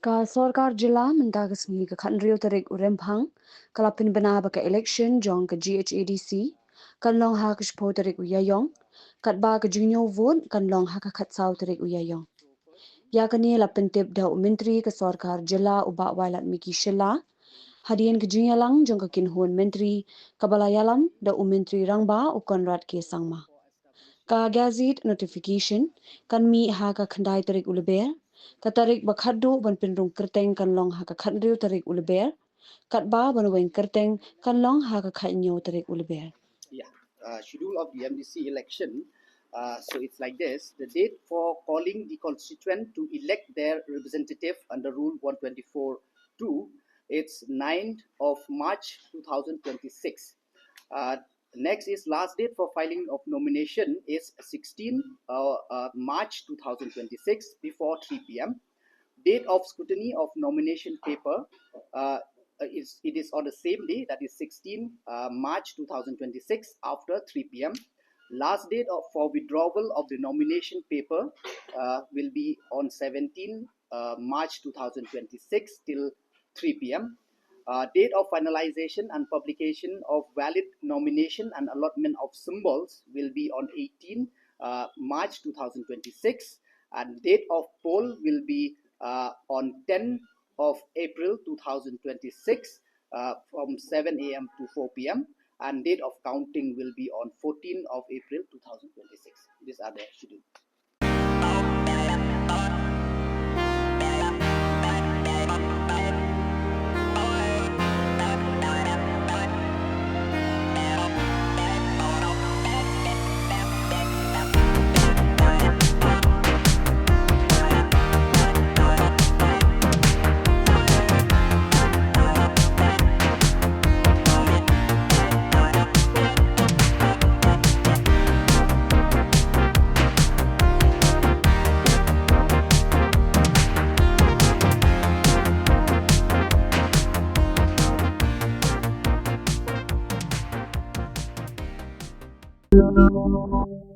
Ka Sorkar jylla mendagasni ka khanrio tarik uremphang kala Pynbna ba ka election jong ka GHADC kan long ha ka shpo tarik uyayong kat ba ka junyo vote kan long ha ka khatsau tarik uyayong ya kani la pentip da menteri ka Sorkar jylla uba wailat miki Shillong hadian ka Nongïalam jong ka kinhun menteri kabalayalam da menteri rangba ukon rat ke sangma ka gazet notification kan mi ha ka khandai tarik uleber katarik bakhaddo ban pinrung kerteng kan long ha ka khandriu tarik uleber katba ban weng kerteng kan long ha ka khanyo tarik uleber. Schedule of the MDC election. So it's like this. The date for calling the constituent to elect their representative under Rule 124(2), it's 9th of March 2026. Next is last date for filing of nomination is 16 March 2026 before 3 p.m. Date of scrutiny of nomination paper it is on the same day, that is 16 March 2026 after 3 p.m. Last date for withdrawal of the nomination paper will be on 17 March 2026 till 3 p.m. Date of finalization and publication of valid nomination and allotment of symbols will be on 18 March 2026, and date of poll will be on 10 of April 2026 from 7 a.m. to 4 p.m. and date of counting will be on 14 of April 2026. These are the schedule. Thank you.